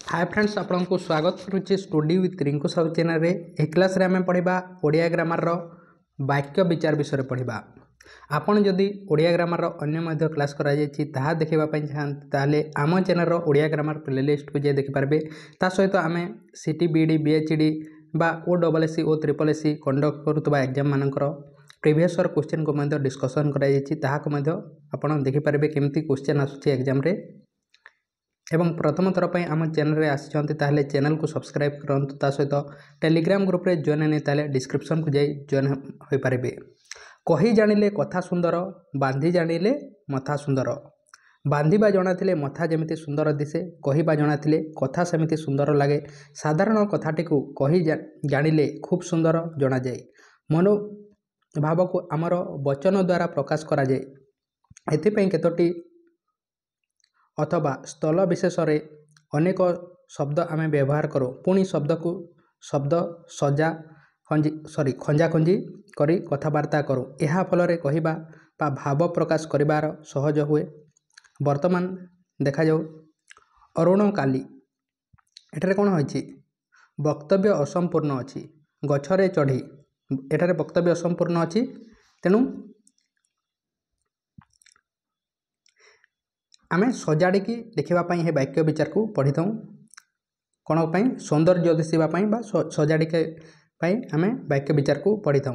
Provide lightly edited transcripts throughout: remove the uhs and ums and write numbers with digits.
हाय friends आपको स्वागत करुच्चे study with Rinku Sahu channel रे। एक क्लास रे आम पढ़ा ओडिया ग्रामर रो वाक्य विचार विषय पढ़ा। आपन जदि ओडिया ग्रामर रो अन्य क्लास करा जायछि ताहा देखिबा पई चाहंते ताले आम चैनल रो ओडिया ग्रामर प्लेलिस्ट को जे देखि पारबे। ता सहित आम सीटी बीडी बीएचडी बा ओडब्ल्यूएससी ओ ट्रिपल एससी कंडक्ट करुवा एग्जाम मानकर प्रीवियस ईयर क्वेश्चन को मध्य डिस्कशन करा जायछि ताहा को मध्य आपन देखि पारबे केमती क्वेश्चन आसुछि एग्जाम रे। एवं प्रथम थर पर आम चैनल रे आसिचंती ताहले चैनल को सब्सक्राइब करंतु। ता सहित टेलीग्राम ग्रुप रे जॉइन नहीं ताले डिस्क्रिप्शन को जाई जॉइन होई पारिबे। कही जानिले कथा सुंदर बांधी जानिले मथा सुंदर। बांधिबा जणाथिले मथा जेमिति सुंदर दिसे कहिबा जणाथिले कथा सेमिति सुंदर लागे। साधारण कथाटी को कही जानिले खूब सुंदर जणा जाए। मनोभाव को आमर वचन द्वारा प्रकाश करा जाए। एथिपई केतोटी अथवा स्थल विशेष रे अनेक शब्द आम व्यवहार करूँ। पुणी शब्द को शब्द सजा खंजा खंजी करी कथबार्ता करूँ। यह फल कहवा बा भाव प्रकाश करिवार सहज हुए। वर्तमान देखा जाऊ अरुण काली एठारे कौन होइछि वक्तव्य असंपूर्ण अछि। गछरे चढ़ी एठारे वक्तव्य असंपूर्ण अछि। तेणु आमे सजाड़ी लिखापी हे वाक्य विचार को पढ़ी था। कौन सौंदर्य दिशापी बा सजाड़ी आमे वाक्य विचार को पढ़ी था।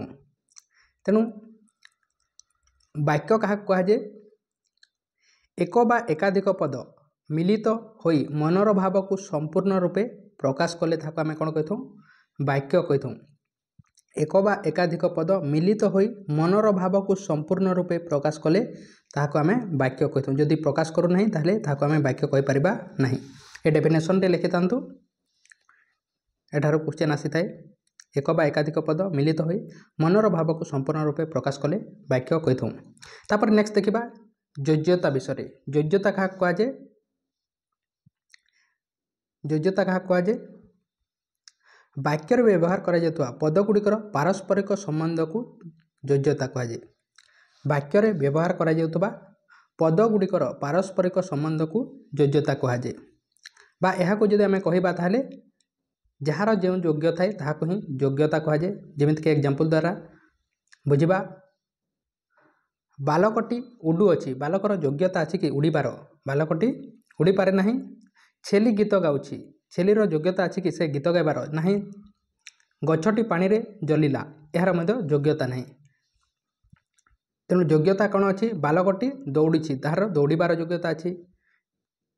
तेणु वाक्य क्या कहुए एक बा एकाधिक पद मिलित होई मनर भाव को संपूर्ण रूपे प्रकाश कले ताको आमे कौन कही वाक्य कही। एक बा एकाधिक पद मिलित होई मनर भाव को संपूर्ण रूपे प्रकाश कले ताको आमे वाक्य कही। जदि प्रकाश करू नहीं ताहले ताको आमे वाक्य कहि परिबा नहीं। ए डेफिनेशन रे लिखि तांतु। एठारो क्वेश्चन आसी थाए एक बा एकाधिक पद मिलित होई मनर भाव को संपूर्ण रूपे प्रकाश कले वाक्य कही। तापर नेक्स्ट देखिबा योग्यता विषय रे। योग्यता क्या कहुए योग्यता क्या कहुए वाक्यर व्यवहार करा जातुवा पदगुड़िकर पारस्परिक संबंध को योग्यता कहुए। वाक्य रे व्यवहार करा जातुवा पदगुड़िकर पारस्परिक संबंध को योग्यता कहुए। बा यह को जदि आमे कहिबा ताहले जहार जो योग्य थाए ताहाको ही योग्यता कहुए। जेमिति कि एग्जांपल द्वारा बुझिबा बालकटी उडू अछि। बालकर योग्यता अछि कि उड़ीबार। बालकटी उड़ी पारे नहीं। छेली गीत गाउछि। छेलीर योग्यता अछि कि से गीत गाइबार नहीं। गछटी पानी रे जलिला यार मध्य योग्यता नहीं। तेणु योग्यता कौन अच्छी बालकटी दौड़ी तार दौड़बार योग्यता अच्छी।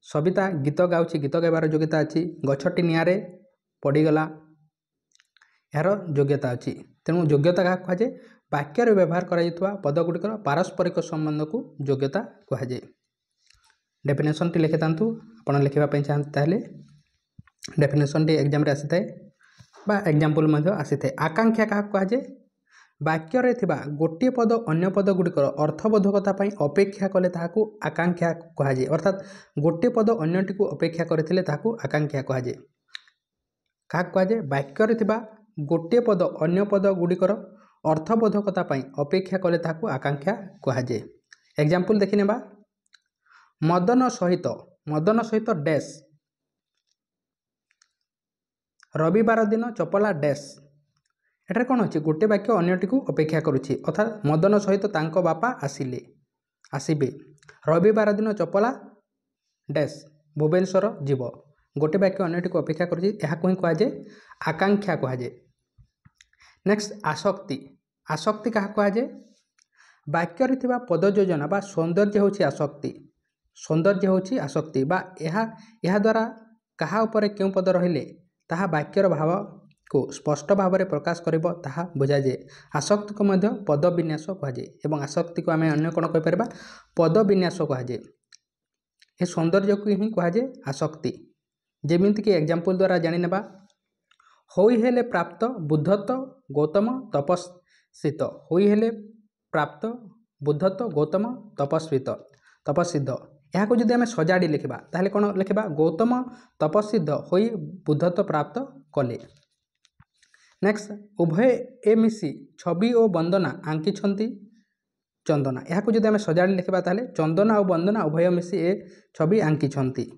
सविता गीत गाउछि गीत गाइबार योग्यता अच्छी। गछटी निआरे पड़गला यार योग्यता अच्छी। तेणु योग्यता क्या कहुए वाक्य व्यवहार करा पदगुड़िकर पारस्परिक संबंध को योग्यता कहुए। डेफिनेशन टी लिखि तांतु। आपण लिखापी चाहते ताहले डेफिनेशन टी एग्जाम रे आसी थाए बा एग्जांपल मध्य आसी थाए। आकांक्षा क्या कहुए वाक्य रे थिबा गोटे पद अन्य पद गुड़िकर अर्थबोधकता पई अपेक्षा कले ताहाकू आकांक्षा कहुए। अर्थात गोटे पद अन्यटी को अपेक्षा करथिले ताहाकू आकांक्षा कहुए। क्या कहुए वाक्य रे थिबा गोटे पद अन्य पद गुड़िकर अर्थबोधकता पई अपेक्षा कले ताहाकू आकांक्षा कहुए। एग्जांपल देखि नेबा मदन सहित डैश रविवार दिन चपला डैश। एठारे कौन अच्छी गोटे वाक्य अन्यटी को अपेक्षा करुछि। अर्थात मदन सहित तांको बापा आसिबे रविवार दिन चपला डैश भुवनेश्वर जीव। गोटे वाक्य अन्यटी को अपेक्षा करुछि यह को ही कहुए आकांक्षा कहुए। नेक्स्ट आसक्ति। आसक्ति क्या कहुए वाक्य रे थिबा पद योजना बा सौंदर्य होछि आसक्ति। सौंदर्य होछि आसक्ति बा यह द्वारा कहा उपरे क्यों पद रहिले ताहा वाक्यर भाव को स्पष्ट भाव में प्रकाश करिबो ताहा बुझा जाए। आसक्ति को मध्य पद विन्यास कहुए एवं आसक्ति को आमे अन्य कौन कहि परबा पद विन्यास कहुए। ए सौंदर्य को ही कहुए आसक्ति। जेमिति कि एग्जांपल द्वारा जानि नेबा होई हेले प्राप्त बुद्धत्व गौतम तपस्वित। होई हेले प्राप्त बुद्धत्व गौतम तपस्सिद्ध। यह को जदि आमे सजाड़ी लिखिबा ताहले कौन लिखिबा गौतम तपस्सिद्ध होई बुद्धत्व प्राप्त कले। नेक्स्ट उभय ए मिसी छवि और वंदना आंकिछंती चंदना। यह को जदि आमे सजाड़ी लिखिबा ताहले चंदना और वंदना उभय मिसी ए छवि आंकिछंती।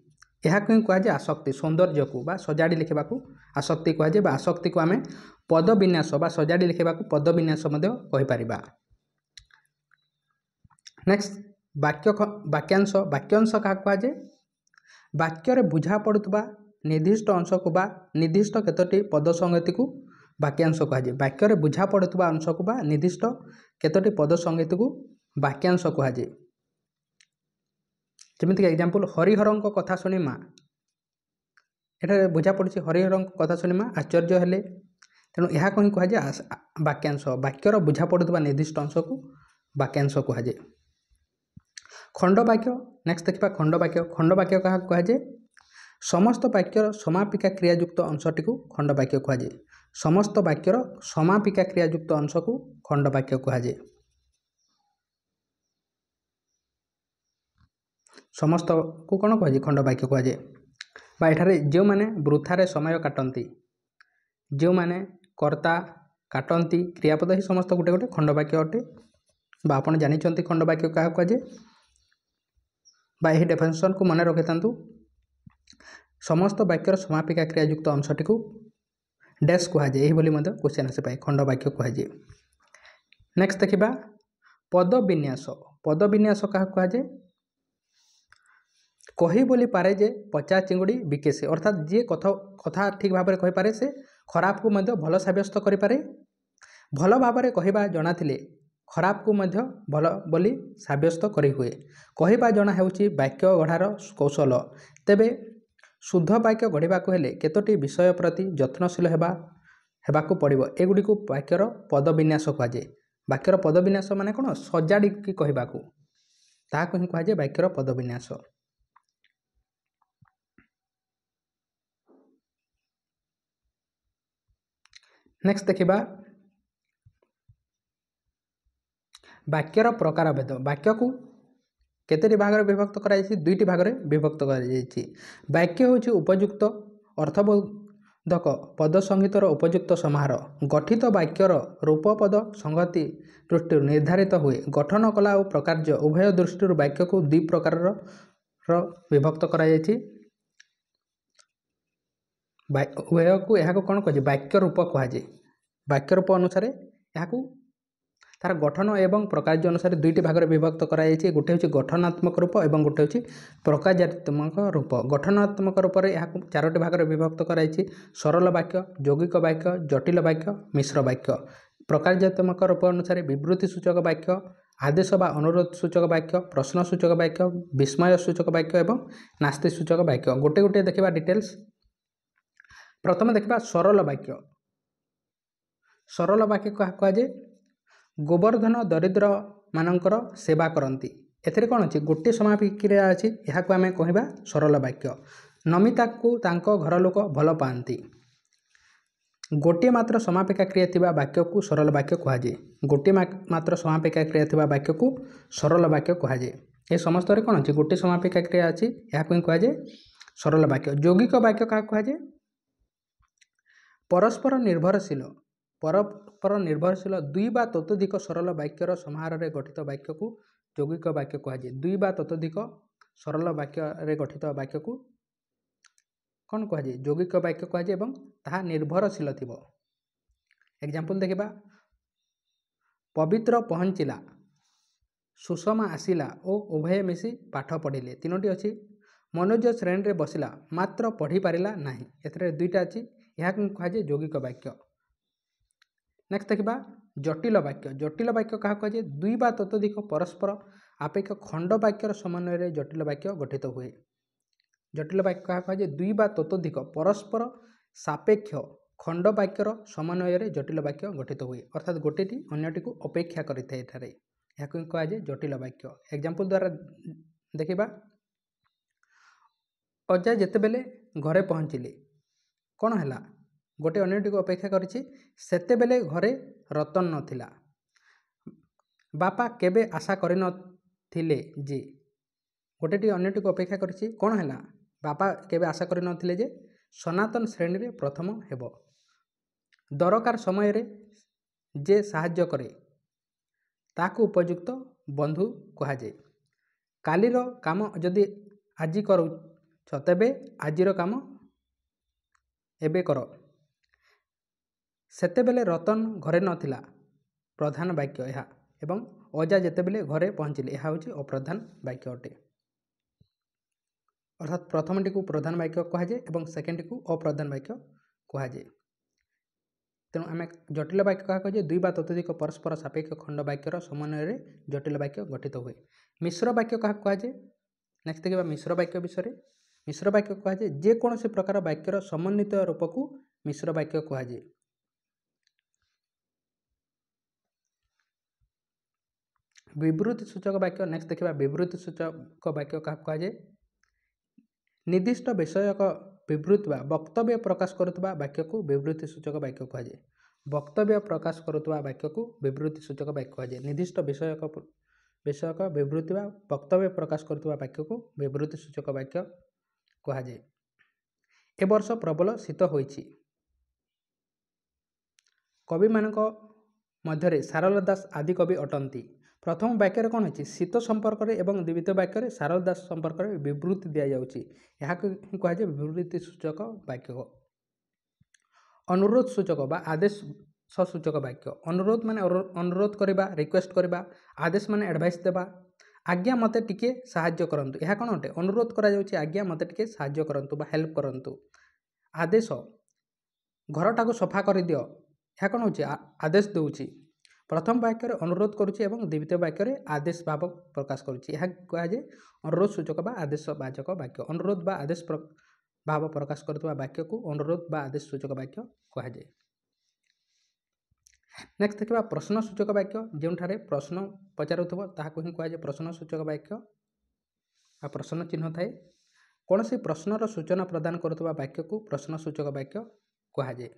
यह कहुए आसक्ति सौंदर्य को बा सजाड़ी लिखा आसक्ति कहुए आसक्ति को आम पद विन्यास बा सजाड़ी लिखा पद विन्यास कहीपर। नेक्स्ट वाक्यांश वाक्यांश क्या कहुए वाक्य बुझा पड़ुवा निर्दिष्ट अंश को बा निर्दिष्ट केतोटी पद संगति को वाक्यांश कहुए। वाक्य बुझा पड़ुवा अंश को बा निर्दिष्ट केतोटी पद संगति को वाक्यांश कहुए। जमीक एग्जांपल हरिहर कथा शुणी माँ एठार बुझा पड़ी हरिहर कथा शुणी माँ आश्चर्य हेले तेणु यह कहीं कहुए वाक्यांश वाक्यर बुझा पड़ुवा निर्दिष्ट अंश को वाक्यांश कहुए। खंडवाक्य नेक्स्ट देखा खंडवाक्य क्या कहुए समस्त वाक्यर समापिका क्रियायुक्त अंशटी को खंडवाक्य कहुए। समस्त वाक्यर समापिका क्रियायुक्त अंश को खंडवाक्य कहुए। समस्त को कौन कहुए खंडवाक्य कहुए। बा एठारे जो माने वृथारे समय काटती जो माने कर्ता काटती क्रियापद ही समस्त गोटे गोटे खंडवाक्य अटे बा आपन जानिछंती खंडवाक्य क्या कहुए बा यही डेफिनेशन को मन रखि था समस्त वाक्यर समापिका क्रियायुक्त अंशटी को डैश कहुए यही क्वेश्चन आसी पाए खंडवाक्य कहुए। नेक्स्ट देखा पद विन्यास क्या कहुए कही बोली पारे जे पचा चिंगुड़ी बिकेसे अर्थात जी कथा ठीक भाव में कहीपे से खराब को भल सब्यस्त करें भल भाव में कहवा जना खराब को भल बोली सब्यस्त करी हुए कहवा जना होउची वाक्य गढ़ार कौशल। तेबे शुद्ध वाक्य गढ़ा हेले केतोटी विषय प्रति यत्नशील हेबाकु पड़िबो एगुडी को वाक्यर पद विन्यास कहुए। वाक्यर पद विन्यास माने कौन सजाड़ी की कहवाकू ताकू ही कहुए वाक्यर पद विन्यास। नेक्स्ट देखा वाक्यर प्रकार भेद वाक्य को केतोटी भाग में विभक्त कर दुईटी भाग में विभक्त कर वाक्य हूँ उपयुक्त अर्थबोधक पद संहितर उपयुक्त समाहार गठित वाक्यर रूपपद संगति दृष्टि निर्धारित हुए गठन कला और प्रकार्य उभय दृष्टि वाक्य को दुई प्रकार विभक्त कर उभय को यह कौन कहे वाक्य रूप कहुए। वाक्य रूप अनुसार यह तार गठन एवं प्रकार्य अनुसार दुईटी भाग में विभक्त कराई गोटे हूँ गठनात्मक रूप और गोटे हूँ प्रकार्यात्मक रूप। गठनात्मक रूप में यह चारोटी भाग में विभक्त कराई सरल वाक्य यौगिक वाक्य जटिल वाक्य मिश्र वाक्य। प्रकार्यात्मक रूप अनुसार विवृत्ति सूचक वाक्य आदेश बा अनुरोध सूचक वाक्य प्रश्न सूचक वाक्य विस्मय सूचक वाक्य एवं नास्ति सूचक वाक्य। गोटे गोटे देखा डिटेल्स। प्रथम देखा सरल वाक्य। सरल वाक्य क्या कहुए गोवर्धन दरिद्र मानकर सेवा करती एथिरे कौन अच्छी गोटे समापिक क्रिया अच्छी यह आम कहवा सरल वाक्य। नमिता को तांको घर लोक भल पाती गोटे मात्र समापिका क्रिया थिबा वाक्य को सरल वाक्य कहुए। गोटे मात्र समापिका क्रिया थिबा वाक्य को सरल वाक्य कहुए। ये समस्त कौन अच्छी गोटे समापिका क्रिया अच्छी यह कहुए सरल वाक्य। यौगिक वाक्य क्या कहुए परस्पर निर्भरशील दुई बा ततोधिक सरल वाक्यर समाहार रे गठित वाक्य को यौगिक वाक्य कहुए। दुई बा ततोधिक सरल वाक्य रे गठित वाक्य को कौन कहुए यौगिक वाक्य कहुए एवं ताहा निर्भरशील थिबो। एग्जांपल देखिबा पवित्र पहुँचला सुषमा आसिला और उभय मिसी पाठ पढ़िले तीनोटी अच्छी। मनोज श्रेणी रे बसिला मात्र पढ़ी पारिला नाही एथरे दुईटा अच्छी यह कहुए यौगिक वाक्य। नेक्स्ट देखा जटिल वाक्य। जटिल वाक्य क्या कहुए दुई बा ततोधिक परस्पर आपेक्ष खंड वाक्यर समन्वय जटिल वाक्य गठित हुए। जटिल वाक्य क्या कहुए दुई बा ततोधिक परस्पर सापेक्ष खंड वाक्यर समन्वय जटिल वाक्य गठित हुए अर्थात गोटेटी अन्यटी को अपेक्षा करें यह कहुए जटिल वाक्य। एग्जांपल द्वारा देखा अजा जेतेबेले घरे पहुँचिले कौन है गोटे अन्यटी को अपेक्षा करते घरे रतन नथिला। बापा केबे आशा करि नथिले जे गोटेटी अन्यटी को अपेक्षा करछि कौन है बापा केबे आशा करि नथिले जे सनातन श्रेणी रे प्रथम हेबो। दरकार समय रे जे साहाय्य करे ताकू उपयुक्त बंधु कहा जाए। कालीर काम जदि आज करू ତେବେ ଆଜିର କାମ ଏବେ କର। ସେତେବେଳେ ରତନ ଘରେ ନଥିଲା ପ୍ରଧାନ ବାକ୍ୟ ଏହା ଏବଂ ଅଜା ଯେତେବେଳେ ଘରେ ପହଞ୍ଚିଲେ ଏହା ହେଉଛି ଅପ୍ରଧାନ ବାକ୍ୟ ଅଟେ। ଅର୍ଥାତ୍ ପ୍ରଥମଟିକୁ ପ୍ରଧାନ ବାକ୍ୟ କୁହାଯାଏ ଏବଂ ସେକେଣ୍ଡଟିକୁ ଅପ୍ରଧାନ ବାକ୍ୟ କୁହାଯାଏ। ତେଣୁ ଆମେ ଜଟିଳ ବାକ୍ୟ କାହାକୁ କୁହାଯାଏ? ଦୁଇ ବା ତତୋଧିକ ପରସ୍ପର ସାପେକ୍ଷ ଖଣ୍ଡ ବାକ୍ୟର ସମନ୍ୱୟରେ ଜଟିଳ ବାକ୍ୟ ଗଠିତ ହୁଏ। ମିଶ୍ର ବାକ୍ୟ କାହାକୁ କୁହାଯାଏ? ନେକ୍ସଟ ଦେଖିବା ମିଶ୍ର ବାକ୍ୟ ବିଷୟରେ। ମିଶ୍ର ବାକ୍ୟ କୁହାଯାଏ ଯେକୌଣସି ପ୍ରକାର ବାକ୍ୟର ସମନ୍ୱିତ ରୂପକୁ ମିଶ୍ର ବାକ୍ୟ କୁହାଯାଏ। ବିବୃତ୍ତି ସୂଚକ ବାକ୍ୟ ନେକ୍ସଟ ଦେଖିବା। ବିବୃତ୍ତି ସୂଚକ ବାକ୍ୟ କାହାକୁ କୁହାଯାଏ? ନିର୍ଦ୍ଦିଷ୍ଟ ବିଷୟକ ବିବୃତ୍ତି ବା ବକ୍ତବ୍ୟ ପ୍ରକାଶ କରୁଥିବା ବାକ୍ୟକୁ ବିବୃତ୍ତି ସୂଚକ ବାକ୍ୟ କୁହାଯାଏ। ବକ୍ତବ୍ୟ ପ୍ରକାଶ କରୁଥିବା ବାକ୍ୟକୁ ବିବୃତ୍ତି ସୂଚକ ବାକ୍ୟ କୁହାଯାଏ। ନିର୍ଦ୍ଦିଷ୍ଟ ବିଷୟକ ବିବୃତ୍ତି ବା ବକ୍ତବ୍ୟ ପ୍ରକାଶ କରୁଥିବା ବାକ୍ୟକୁ ବିବୃତ୍ତି ସୂଚକ ବାକ୍ୟ କୁହାଯାଏ। ଏ ବର୍ଷ ପ୍ରବଳ ଶୀତ ହୋଇଛି। କବିମାନଙ୍କ ମଧ୍ୟରେ ସାରଳା ଦାସ ଆଦି କବି ଅଟନ୍ତି। ପ୍ରଥମ ବାକ୍ୟରେ କ'ଣ ହୋଇଛି? ଶୀତ ସମ୍ପର୍କରେ ଏବଂ ଦ୍ୱିତୀୟ ବାକ୍ୟରେ ସାରଳା ଦାସ ସମ୍ପର୍କରେ ବିବୃତ୍ତି ଦିଆଯାଉଛି। ଏହାକୁ କୁହାଯାଏ ବିବୃତ୍ତି ସୂଚକ ବାକ୍ୟ। ଅନୁରୋଧ ସୂଚକ ବା ଆଦେଶ ସୂଚକ ବାକ୍ୟ। ଅନୁରୋଧ ମାନେ ଅନୁରୋଧ କରିବା, ରିକ୍ୱେଷ୍ଟ କରିବା। ଆଦେଶ ମାନେ ଆଡ଼ଭାଇସ୍ ଦେବା। ଆଜ୍ଞା ମୋତେ ଟିକେ ସାହାଯ୍ୟ କରନ୍ତୁ। ଏହା କ'ଣ ଅଟେ? ଅନୁରୋଧ କରାଯାଉଛି ଆଜ୍ଞା ମୋତେ ଟିକେ ସାହାଯ୍ୟ କରନ୍ତୁ ବା ହେଲ୍ପ କରନ୍ତୁ। ଆଦେଶ ଘରଟାକୁ ସଫା କରିଦିଅ। ଏହା କ'ଣ ହେଉଛି? ଆଦେଶ ଦେଉଛି। ପ୍ରଥମ ବାକ୍ୟରେ ଅନୁରୋଧ କରୁଛି ଏବଂ ଦ୍ୱିତୀୟ ବାକ୍ୟରେ ଆଦେଶ ଭାବ ପ୍ରକାଶ କରୁଛି। ଏହା କୁହାଯାଏ ଅନୁରୋଧ ସୂଚକ ବା ଆଦେଶ ବାଚକ ବାକ୍ୟ। ଅନୁରୋଧ ବା ଆଦେଶ ଭାବ ପ୍ରକାଶ କରୁଥିବା ବାକ୍ୟକୁ ଅନୁରୋଧ ବା ଆଦେଶ ସୂଚକ ବାକ୍ୟ କୁହାଯାଏ। ନେକ୍ସଟ ଦେଖିବା ପ୍ରଶ୍ନ ସୂଚକ ବାକ୍ୟ। ଯେଉଁଠାରେ ପ୍ରଶ୍ନ ପଚାରୁଥିବ ତାହାକୁ ହିଁ କୁହାଯାଏ ପ୍ରଶ୍ନ ସୂଚକ ବାକ୍ୟ ବା ପ୍ରଶ୍ନ ଚିହ୍ନ ଥାଏ। କୌଣସି ପ୍ରଶ୍ନର ସୂଚନା ପ୍ରଦାନ କରୁଥିବା ବାକ୍ୟକୁ ପ୍ରଶ୍ନ ସୂଚକ ବାକ୍ୟ କୁହାଯାଏ।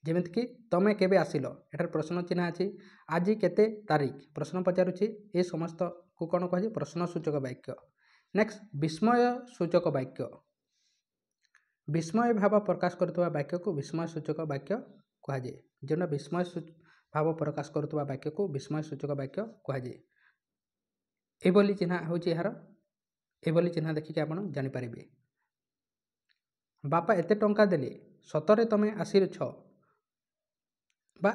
ଯେମିତିକି ତମେ କେବେ ଆସିଲ? ଏଠାରେ ପ୍ରଶ୍ନ ଚିହ୍ନ ଅଛି। ଆଜି କେତେ ତାରିଖ? ପ୍ରଶ୍ନ ପଚାରୁଛି। ଏ ସମସ୍ତକୁ କ'ଣ କୁହାଯାଏ? ପ୍ରଶ୍ନ ସୂଚକ ବାକ୍ୟ। ନେକ୍ସଟ ବିସ୍ମୟ ସୂଚକ ବାକ୍ୟ। ବିସ୍ମୟ ଭାବ ପ୍ରକାଶ କରୁଥିବା ବାକ୍ୟକୁ ବିସ୍ମୟ ସୂଚକ ବାକ୍ୟ କୁହାଯାଏ। ଯେଉଁଟା ବିସ୍ମୟ ଭାବ ପ୍ରକାଶ କରୁଥିବା ବାକ୍ୟକୁ ବିସ୍ମୟ ସୂଚକ ବାକ୍ୟ କୁହାଯାଏ। ଏଭଳି ଚିହ୍ନ ହେଉଛି ଏହାର। ଏଭଳି ଚିହ୍ନ ଦେଖିକି ଆପଣ ଜାଣିପାରିବେ। ବାପା ଏତେ ଟଙ୍କା ଦେଲେ, ସତରେ ତମେ ଆସିଛ? ବା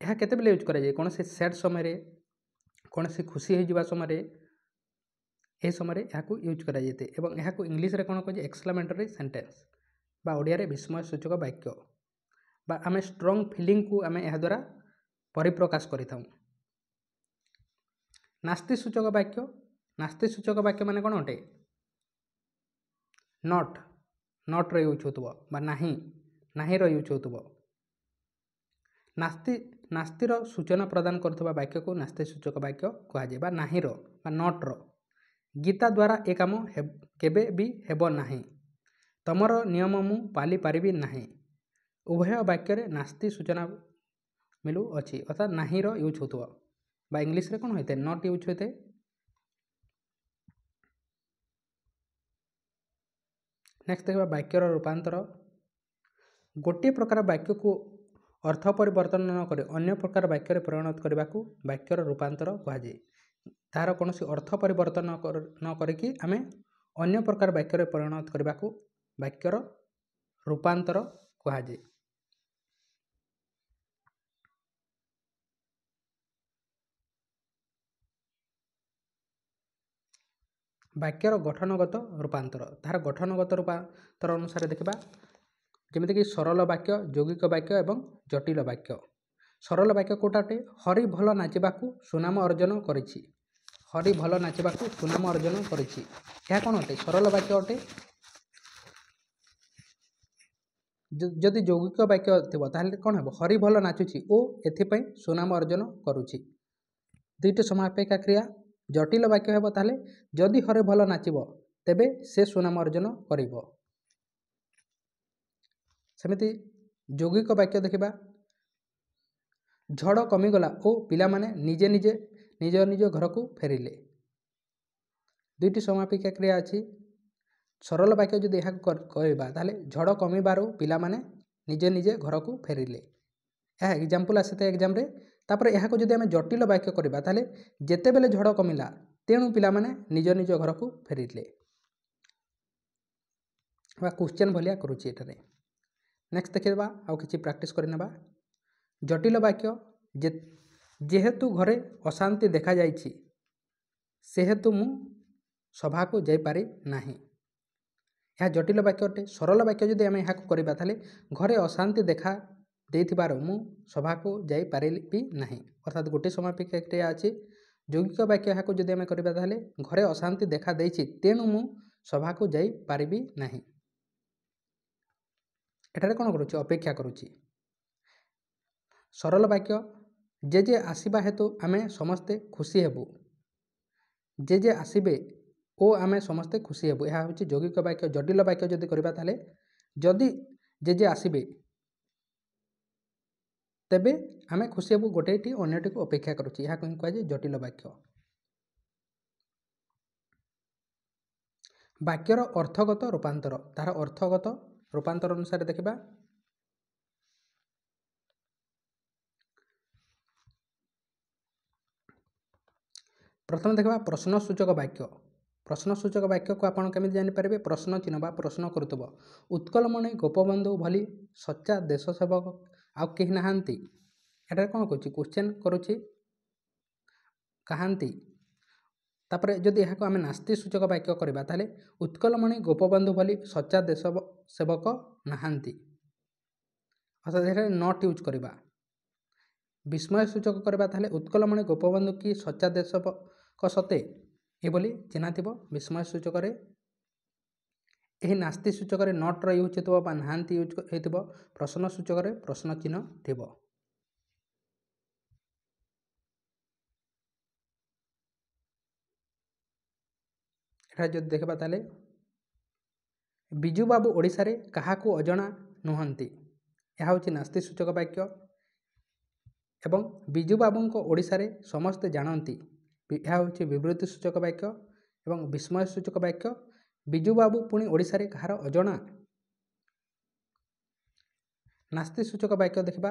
ଏହା କେତେବେଳେ ୟୁଜ୍ କରାଯାଏ? କୌଣସି ସ୍ୟାଡ୍ ସମୟରେ, କୌଣସି ଖୁସି ହୋଇଯିବା ସମୟରେ, ଏହି ସମୟରେ ଏହାକୁ ୟୁଜ୍ କରାଯାଇଥାଏ ଏବଂ ଏହାକୁ ଇଂଲିଶରେ କ'ଣ କୁହାଯାଏ? ଏକ୍ସକ୍ଲାମେଟରୀ ସେଣ୍ଟେନ୍ସ ବା ଓଡ଼ିଆରେ ବିସ୍ମୟ ସୂଚକ ବାକ୍ୟ ବା ଆମେ ଷ୍ଟ୍ରଙ୍ଗ ଫିଲିଙ୍ଗକୁ ଆମେ ଏହାଦ୍ୱାରା ପରିପ୍ରକାଶ କରିଥାଉ। ନାସ୍ତି ସୂଚକ ବାକ୍ୟ। ନାସ୍ତି ସୂଚକ ବାକ୍ୟ ମାନେ କ'ଣ ଅଟେ? ନଟ୍ର ୟୁଜ୍ ହେଉଥିବ ବା ନାହିଁର ୟୁଜ୍ ହେଉଥିବ। ନାସ୍ତିର ସୂଚନା ପ୍ରଦାନ କରୁଥିବା ବାକ୍ୟକୁ ନାସ୍ତି ସୂଚକ ବାକ୍ୟ କୁହାଯାଏ ବା ନାହିଁର ବା ନଟ୍ର। ଗୀତା ଦ୍ୱାରା ଏ କାମ କେବେ ବି ହେବ ନାହିଁ। ତମର ନିୟମ ମୁଁ ପାଳି ପାରିବି ନାହିଁ। ଉଭୟ ବାକ୍ୟରେ ନାସ୍ତି ସୂଚନା ମିଳୁଅଛି ଅର୍ଥାତ୍ ନାହିଁର ୟୁଜ୍ ହେଉଥିବ ବା ଇଂଲିଶରେ କ'ଣ ହୋଇଥାଏ? ନଟ୍ ୟୁଜ୍ ହୋଇଥାଏ। ନେକ୍ସଟ ଦେଖିବା ବାକ୍ୟର ରୂପାନ୍ତର। ଗୋଟିଏ ପ୍ରକାର ବାକ୍ୟକୁ ଅର୍ଥ ପରିବର୍ତ୍ତନ ନ କରି ଅନ୍ୟ ପ୍ରକାର ବାକ୍ୟରେ ପରିଣତ କରିବାକୁ ବାକ୍ୟର ରୂପାନ୍ତର କୁହାଯାଏ। ତାହାର କୌଣସି ଅର୍ଥ ପରିବର୍ତ୍ତନ ନ କରିକି ଆମେ ଅନ୍ୟ ପ୍ରକାର ବାକ୍ୟରେ ପରିଣତ କରିବାକୁ ବାକ୍ୟର ରୂପାନ୍ତର କୁହାଯାଏ। ବାକ୍ୟର ଗଠନଗତ ରୂପାନ୍ତର। ତାହାର ଗଠନଗତ ରୂପାନ୍ତର ଅନୁସାରେ ଦେଖିବା। ଯେମିତିକି ସରଳ ବାକ୍ୟ, ଯୌଗିକ ବାକ୍ୟ ଏବଂ ଜଟିଳ ବାକ୍ୟ। ସରଳ ବାକ୍ୟ କେଉଁଟା ଅଟେ? ହରି ଭଲ ନାଚିବାକୁ ସୁନାମ ଅର୍ଜନ କରିଛି। ହରି ଭଲ ନାଚିବାକୁ ସୁନାମ ଅର୍ଜନ କରିଛି। ଏହା କ'ଣ ଅଟେ? ସରଳ ବାକ୍ୟ ଅଟେ। ଯଦି ଯୌଗିକ ବାକ୍ୟ ଥିବ ତାହେଲେ କ'ଣ ହେବ? ହରି ଭଲ ନାଚୁଛି ଓ ଏଥିପାଇଁ ସୁନାମ ଅର୍ଜନ କରୁଛି। ଦୁଇଟି ସମାପେକ୍ଷା କ୍ରିୟା। ଜଟିଳ ବାକ୍ୟ ହେବ ତାହେଲେ ଯଦି ହରି ଭଲ ନାଚିବ ତେବେ ସେ ସୁନାମ ଅର୍ଜନ କରିବ। ସେମିତି ଯୌଗିକ ବାକ୍ୟ ଦେଖିବା। ଝଡ଼ କମିଗଲା ଓ ପିଲାମାନେ ନିଜ ନିଜ ଘରକୁ ଫେରିଲେ। ଦୁଇଟି ସମାପିକା କ୍ରିୟା ଅଛି। ସରଳ ବାକ୍ୟ ଯଦି ଏହାକୁ କହିବା ତାହେଲେ ଝଡ଼ କମିବାରୁ ପିଲାମାନେ ନିଜେ ଘରକୁ ଫେରିଲେ। ଏହା ଏକ୍ଜାମ୍ପଲ୍ ଆସିଥାଏ ଏକ୍ଜାମ୍ରେ। ତାପରେ ଏହାକୁ ଯଦି ଆମେ ଜଟିଳ ବାକ୍ୟ କରିବା ତାହେଲେ ଯେତେବେଳେ ଝଡ଼ କମିଲା ତେଣୁ ପିଲାମାନେ ନିଜ ଘରକୁ ଫେରିଲେ। बा क्वेश्चन भलिया करूची एटारे। नेक्स्ट देखिबा आउ किछि प्रैक्टिस करनेबा। जटिल वाक्य जेहेतु घरे अशांति देखा जाइछि सेहेतु मु सभा को जाई पारि नाही। यह जटिल वाक्य अटे। सरल वाक्य जदि आम यहाँ करवा ताले घरे अशांति देखा देथिबार मु सभा को जाई पारिबि नाही, अर्थात गोटे समापिका क्रिया अछि। यौगिक वाक्य यहाँ जदि आम करवा ताले घरे अशांति देखा देछि तेणु मु सभा को जाई पारिबि नाही। एठारे कोन करूछि अपेक्षा करूछि। सरल वाक्य जे आसीबा हेतु आमे समस्ते खुशी हेबु, जे आसीबे ओ आमे समस्ते खुशी हेबु, यह हूँ यौगिक वाक्य। जटिल वाक्य जदि करबा ताले जदि जे आसीबे तेबे आमे खुशी हेबु, गोटेटी अन्यटी को अपेक्षा करूछि, यह कहि कह जटिल वाक्य। वाक्यर अर्थगत रूपांतर, तार अर्थगत रूपांतर अनुसार देखिबा। प्रथम देखा प्रश्नसूचक वाक्य। प्रश्नसूचक वाक्य को आपन केमिति जानि पारिबे? प्रश्न चिन्ह बा प्रश्न करुतब। उत्कलमणि गोपबंधु भली सच्चा देश सेवक आउ केहि नाहांती। एटा कोन कहूछि क्वेश्चन करूछि कहांती। तापरे जदि यहाँ को आम नास्ति सूचक वाक्य करबा ताले उत्कलमणि गोपबंधु भली सच्चा देश सेवक नाहांती, अर्थात एटा नॉट यूज करबा। विस्मय सूचक करबा ताले उत्कलमणि गोपबंधु की सच्चा देश सेवक सते ए बोली चिन्हा थिबो विस्मय सूचक रे। एही नास्ति सूचक रे नॉट र यूज हेतबो बा नाहांती यूज हेतबो। प्रश्न सूचक रे प्रश्न चिन्ह थिबो। एटा जदि देखबा ताले बिजू बाबू ओडिसा रे काहाकू अजणा नुहंती, यह हूँ नास्ति सूचक वाक्य। एवं बिजू बाबू को ओडिसा रे समस्ते जानती, यह हूँ विवृत्ति सूचक वाक्य। एवं विस्मय सूचक वाक्य बिजू बाबू पुणी ओडिसा रे कहार अजणा। नास्ति सूचक वाक्य देखिबा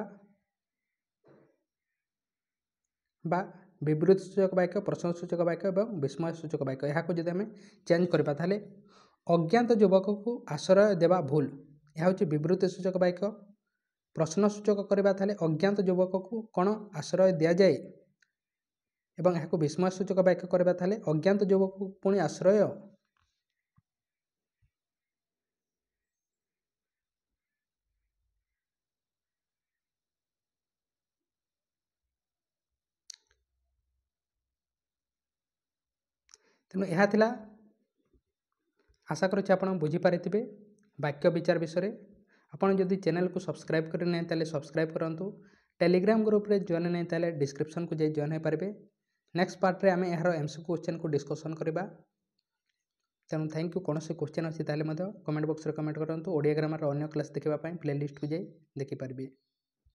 बा विवृत्ति सूचक वाक्य, प्रश्न सूचक वाक्य एवं विस्मय सूचक वाक्य। यहाँ को जब आम चेंज करबा ताले अज्ञात युवक को आश्रय देवा भूल, यह हूँ विवृत्ति सूचक वाक्य। प्रश्न सूचक करबा ताले अज्ञात युवक को कौन आश्रय दिया जाए, एवं यहाँ को विस्मय सूचक वाक्य करबा ताले अज्ञात युवक को पुणी आश्रय। तेणु यह थिला, आशा करुच्छे आपण बुझीपारिथिबे वाक्य विचार विषय। आपण जदि चैनल को सब्सक्राइब करें नहीं ताले सब्सक्राइब करंतु। टेलीग्राम ग्रुप रे जॉइन नहीं ताले डिस्क्रिप्शन को जाई जॉइन हो पारिबे। नेक्स्ट पार्ट रे आमे एहारो एमसीक्यू क्वेश्चन को डिस्कशन करबा। तेणु थैंक यू। कौन से क्वेश्चन अच्छी ताले कमेंट बॉक्स रे कमेंट करंतु। ओडिया ग्रामर अन्य क्लास देखिबा पई प्लेलिस्ट को जाई देखि पारिबे।